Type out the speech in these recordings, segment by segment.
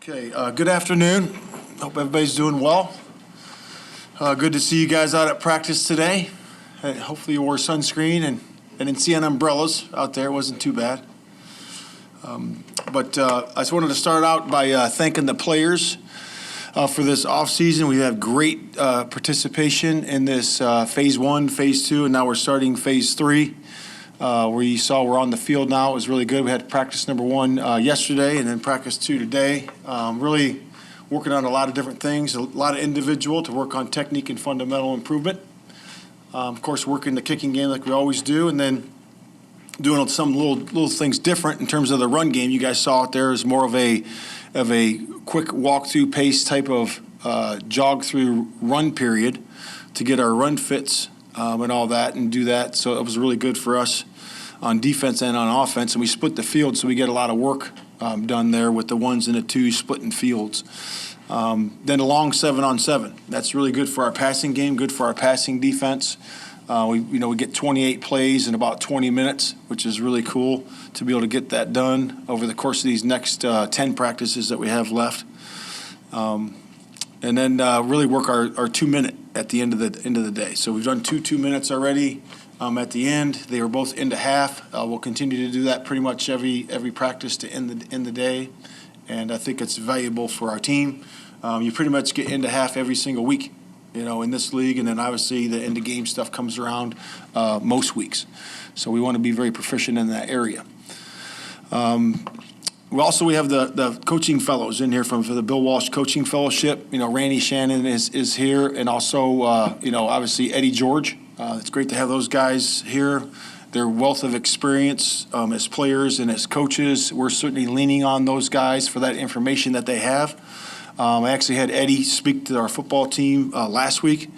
Okay, good afternoon. Hope everybody's doing well. Good to see you guys out at practice today. Hey, hopefully you wore sunscreen and I didn't see any umbrellas out there. It wasn't too bad. But I just wanted to start out by thanking the players for this offseason. We had great participation in this Phase 1, Phase 2, and now we're starting Phase 3. Where you saw we're on the field now. It was really good. We had practice number 1 yesterday and then practice 2 today. Really working on a lot of different things, a lot of individual to work on technique and fundamental improvement. Of course, working the kicking game like we always do, and then doing some little things different in terms of the run game. You guys saw it there is more of a quick walk-through pace type of jog-through run period to get our run fits and all that and do that. So it was really good for us on defense and on offense, and we split the field, so we get a lot of work done there with the 1s and the 2s splitting fields. Then a long 7-on-7. That's really good for our passing game, good for our passing defense. We get 28 plays in about 20 minutes, which is really cool to be able to get that done over the course of these next 10 practices that we have left. And then really work our 2-minute at the end of the day. So we've done 2 minutes already. At the end, they were both into half. We'll continue to do that pretty much every practice to end the day, and I think it's valuable for our team. You pretty much get into half every single week, in this league, and then obviously the end of game stuff comes around most weeks. So we want to be very proficient in that area. We have the coaching fellows in here for the Bill Walsh Coaching Fellowship. Randy Shannon is here, and also obviously Eddie George. It's great to have those guys here. Their wealth of experience as players and as coaches, we're certainly leaning on those guys for that information that they have. I actually had Eddie speak to our football team last week.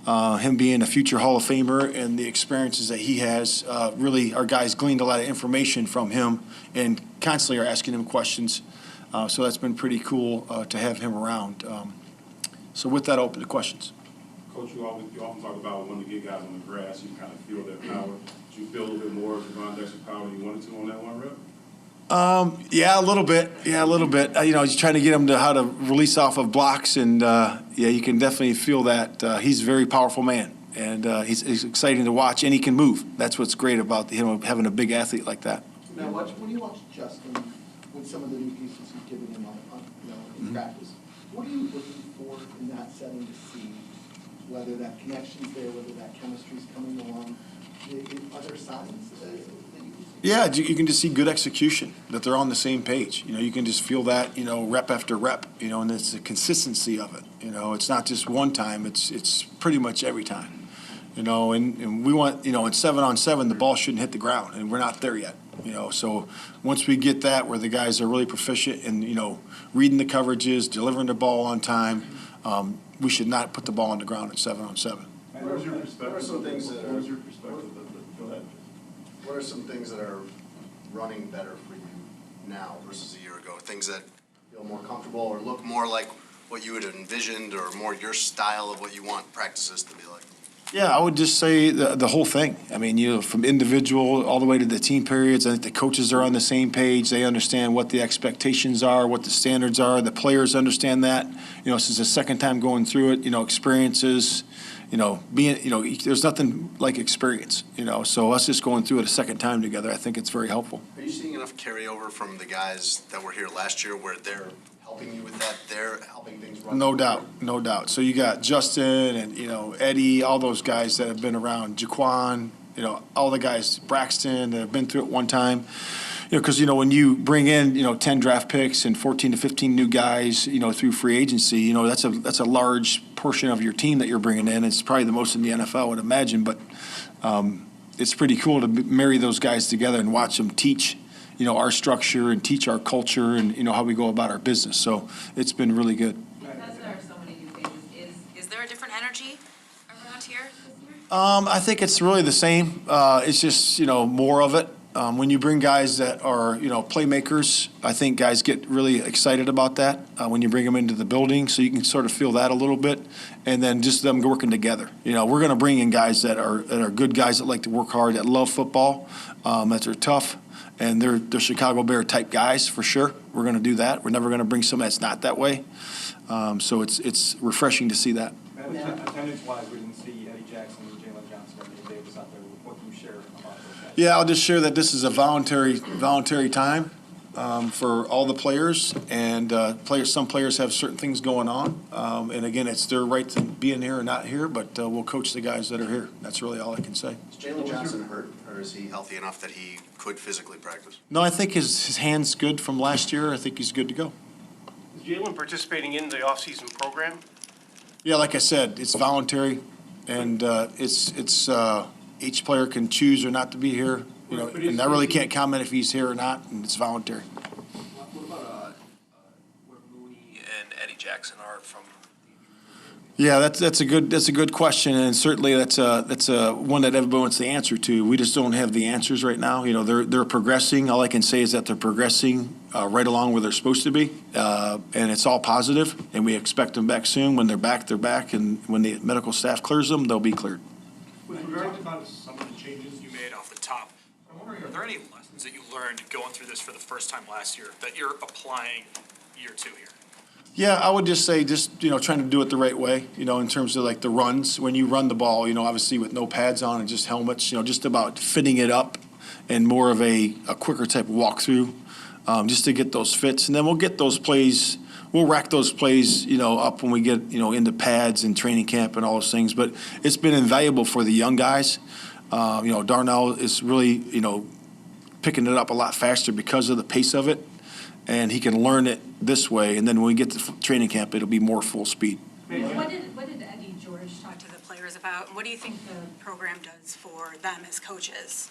Him being a future Hall of Famer and the experiences that he has, really our guys gleaned a lot of information from him and constantly are asking him questions. So that's been pretty cool to have him around. So with that, I'll open to questions. Coach, you often talk about when to get guys on the grass, you kind of feel their power. Did you feel a little bit more of Javon Dexter's power than you wanted to on that one rep? Yeah, a little bit. He's trying to get him to how to release off of blocks, and you can definitely feel that. He's a very powerful man, and he's exciting to watch, and he can move. That's what's great about him having a big athlete like that. Now, when you watch Justin with some of the new pieces you've given him in practice, what are you looking for in that setting to see whether that connection's there, whether that chemistry's coming along? Are there signs that you can see? Yeah, you can just see good execution, that they're on the same page. You can just feel that, rep after rep, and it's the consistency of it. It's not just one time, it's pretty much every time. And we want, in 7-on-7, the ball shouldn't hit the ground, and we're not there yet. So once we get that, where the guys are really proficient in, reading the coverages, delivering the ball on time, we should not put the ball on the ground at 7-on-7. What was your perspective? What are some things that What was your perspective? Go ahead. What are some things that are running better for you now versus a year ago? Things that feel more comfortable or look more like what you had envisioned or more your style of what you want practices to be like? Yeah, I would just say the whole thing. I mean, from individual all the way to the team periods, I think the coaches are on the same page. They understand what the expectations are, what the standards are. The players understand that. This is the second time going through it. Experiences. There's nothing like experience. So us just going through it a second time together, I think it's very helpful. Are you seeing enough carryover from the guys that were here last year where they're helping you with that? They're helping things run? No doubt. So you got Justin and, Eddie, all those guys that have been around, Jaquan, all the guys, Braxton, that have been through it one time. Because, when you bring in, 10 draft picks and 14 to 15 new guys, through free agency, that's a large portion of your team that you're bringing in. It's probably the most in the NFL, I would imagine. But it's pretty cool to marry those guys together and watch them teach, our structure and teach our culture and, how we go about our business. So it's been really good. Because there are so many new faces, is there a different energy around here this year? I think it's really the same. It's just, more of it. When you bring guys that are, playmakers, I think guys get really excited about that when you bring them into the building. So you can sort of feel that a little bit, and then just them working together. We're going to bring in guys that are good guys that like to work hard, that love football, that are tough, and they're Chicago Bear type guys for sure. We're going to do that. We're never going to bring someone that's not that way. So it's refreshing to see that. Attendance-wise, we didn't see Eddie Jackson and Jalen Johnson or Nate Davis out there. What can you share about those guys? Yeah, I'll just share that this is a voluntary time for all the players, and some players have certain things going on, and again, it's their right to be in here or not here, but we'll coach the guys that are here. That's really all I can say. Is Jalen Johnson hurt, or is he healthy enough that he could physically practice? No, I think his hand's good from last year. I think he's good to go. Is Jalen participating in the off-season program? Yeah, like I said, it's voluntary, and it's each player can choose or not to be here. You know, and I really can't comment if he's here or not, and it's voluntary. What about where Mooney and Eddie Jackson are from? Yeah, that's a good question, and certainly that's a one that everybody wants the answer to. We just don't have the answers right now. You know, they're progressing. All I can say is that they're progressing right along where they're supposed to be, and it's all positive. And we expect them back soon. When they're back, they're back, and when the medical staff clears them, they'll be cleared. With regard to some of the changes you made off the top, I'm wondering, are there any lessons that you learned going through this for the first time last year that you're applying year 2 here? Yeah, I would just say trying to do it the right way, in terms of like the runs. When you run the ball, obviously with no pads on and just helmets, just about fitting it up and more of a quicker type of walkthrough, just to get those fits. And then we'll get those plays, we'll rack those plays, up when we get, into pads and training camp and all those things. But it's been invaluable for the young guys. Darnell is really, picking it up a lot faster because of the pace of it. And he can learn it this way, and then when we get to training camp, it'll be more full speed. What did Eddie George talk to the players about? What do you think the program does for them as coaches?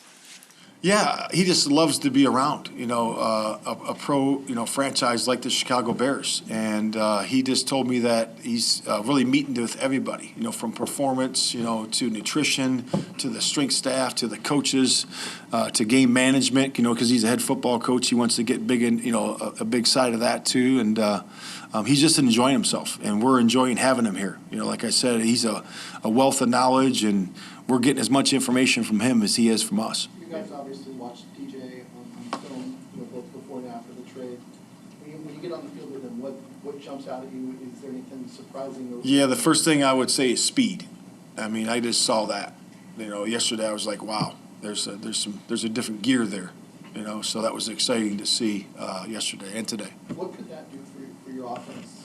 Yeah, he just loves to be around, a pro, franchise like the Chicago Bears. And he just told me that he's really meeting with everybody, from performance, to nutrition, to the strength staff, to the coaches, to game management, because he's a head football coach. He wants to get big in, a big side of that too. And he's just enjoying himself, and we're enjoying having him here. Like I said, he's a wealth of knowledge, and we're getting as much information from him as he is from us. You guys obviously watched TJ on film, both before and after the trade. When you get on the field with him, what jumps out at you? Is there anything surprising? Yeah, the first thing I would say is speed. I mean, I just saw that. Yesterday I was like, wow, there's a different gear there. So that was exciting to see yesterday and today. What could that do for your offense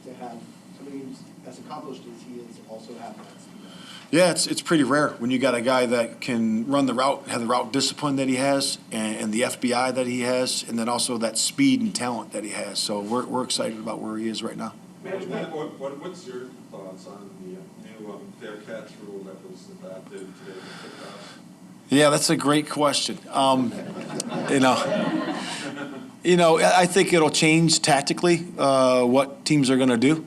to have somebody who's as accomplished as he is also have that speed? Yeah, it's pretty rare when you got a guy that can run the route, have the route discipline that he has, and the FBI that he has, and then also that speed and talent that he has. So we're excited about where he is right now. What's your thoughts on the new fair catch rule that was adopted today? Yeah, that's a great question. I think it'll change tactically what teams are going to do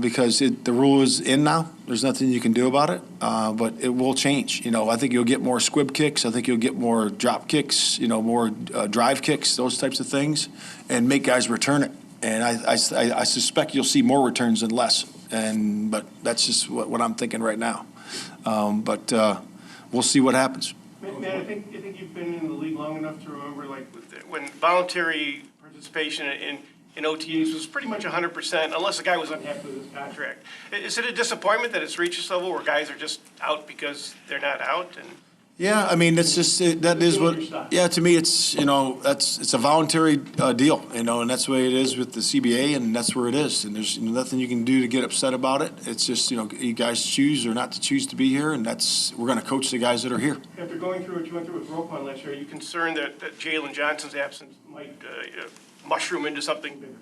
because the rule is in now. There's nothing you can do about it, but it will change. I think you'll get more squib kicks. I think you'll get more drop kicks, more drive kicks, those types of things, and make guys return it. And I suspect you'll see more returns than less. But that's just what I'm thinking right now. But we'll see what happens. Man, I think you've been in the league long enough to remember, when voluntary participation in OTAs was pretty much 100%, unless a guy was unhappy with his contract. Is it a disappointment that it's reached this level where guys are just out because they're not out? And Yeah, I mean, it's just that is what. Yeah, to me, it's it's a voluntary deal, and that's the way it is with the CBA, and that's where it is. And there's nothing you can do to get upset about it. It's just you guys choose or not to choose to be here, and we're going to coach the guys that are here. after going through what you went through with Roquan last year, are you concerned that Jalen Johnson's absence might mushroom into something bigger?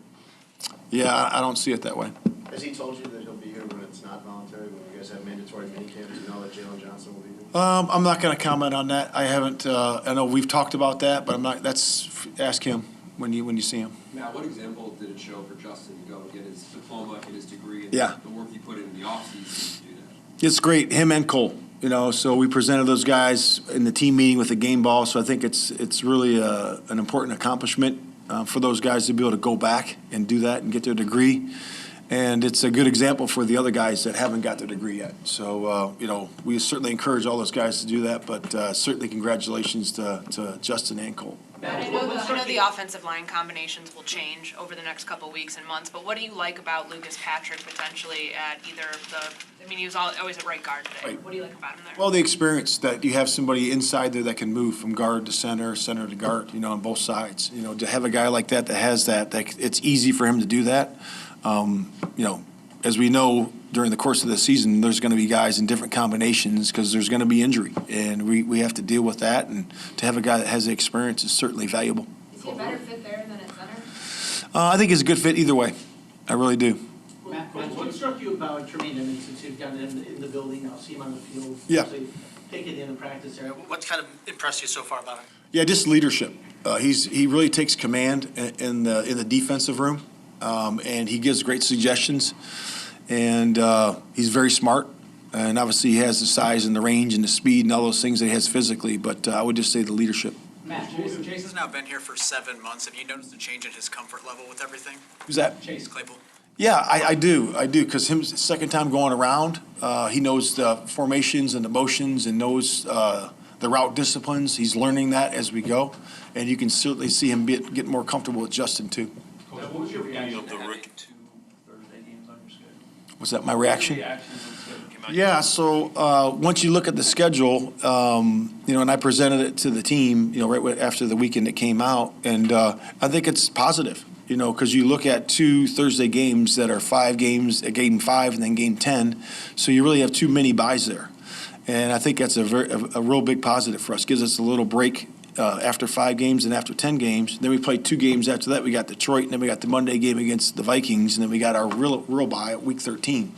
Yeah, I don't see it that way. Has he told you that he'll be here when it's not voluntary, when you guys have mandatory minicamps, you know that Jalen Johnson will be here? I'm not going to comment on that. I haven't. I know we've talked about that, but I'm not. Ask him when you see him. Matt, what example did it show for Justin to go get his diploma, get his degree, and Yeah. the work he put in the offseason to do that? It's great. Him and Cole. So we presented those guys in the team meeting with the game ball. So I think it's really an important accomplishment for those guys to be able to go back and do that and get their degree. And it's a good example for the other guys that haven't got their degree yet. So, we certainly encourage all those guys to do that, but certainly congratulations to Justin and Cole. I know the offensive line combinations will change over the next couple weeks and months, but what do you like about Lucas Patrick potentially at either he was always at right guard today. Right. What do you like about him there? Well, the experience that you have somebody inside there that can move from guard to center, center to guard, on both sides. To have a guy like that has that it's easy for him to do that. As we know, during the course of the season, there's going to be guys in different combinations because there's going to be injury, and we have to deal with that. And to have a guy that has the experience is certainly valuable. Is he a better fit there than at center? I think he's a good fit either way. I really do. Matt, what struck you about Tremaine? Since you've gotten him in the building, I'll see him on the field. Yeah. Take it in practice there. What's kind of impressed you so far about him? Yeah, just leadership. He really takes command in the defensive room, and he gives great suggestions. And he's very smart, and obviously he has the size and the range and the speed and all those things that he has physically. But I would just say the leadership. Matt, Jason's now been here for 7 months. Have you noticed a change in his comfort level with everything? Who's that? Chase Claypool. Yeah, I do, because him second time going around, he knows the formations and the motions and knows the route disciplines. He's learning that as we go, and you can certainly see him get more comfortable with Justin too. Coach, what was your reaction to having 2 Thursday games on your schedule? Was that my reaction? Reaction when the schedule came out? Yeah, so once you look at the schedule, and I presented it to the team, right after the weekend it came out, and I think it's positive, because you look at 2 Thursday games that are 5 games, a game 5 and then game 10, so you really have too many buys there. And I think that's a real big positive for us. Gives us a little break after 5 games and after 10 games. Then we played 2 games after that. We got Detroit, and then we got the Monday game against the Vikings, and then we got our real bye at week 13.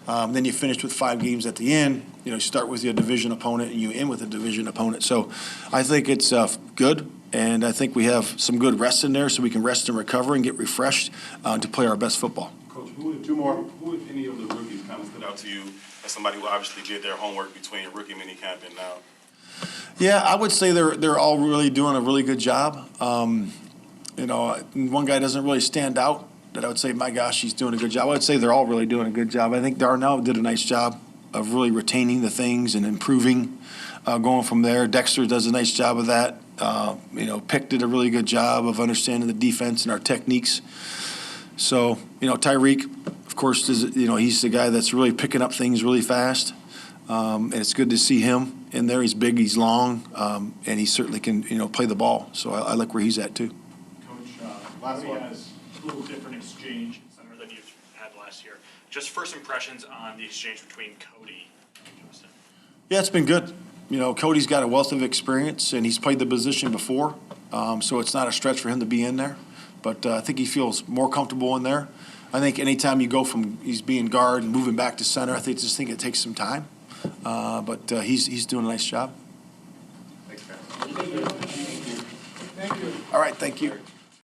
Then you finish with 5 games at the end. You start with your division opponent, and you end with a division opponent. So I think it's good, and I think we have some good rest in there so we can rest and recover and get refreshed to play our best football. Coach, who, if any of the rookies kind of stood out to you as somebody who obviously did their homework between rookie minicamp and now? Yeah, I would say they're all really doing a really good job. One guy doesn't really stand out that I would say, my gosh, he's doing a good job. I would say they're all really doing a good job. I think Darnell did a nice job of really retaining the things and improving, going from there. Dexter does a nice job of that. Pick did a really good job of understanding the defense and our techniques. So, Tyreek, of course, he's the guy that's really picking up things really fast. And it's good to see him in there. He's big, he's long, and he certainly can, play the ball. So I like where he's at too. Coach, Cody has a little different exchange in center than you've had last year. Just first impressions on the exchange between Cody and Justin. Yeah, it's been good. Cody's got a wealth of experience, and he's played the position before, so it's not a stretch for him to be in there. But I think he feels more comfortable in there. I think anytime you go from he's being guard and moving back to center, I think it takes some time. But he's doing a nice job. Thanks, guys. Thank you. All right, thank you.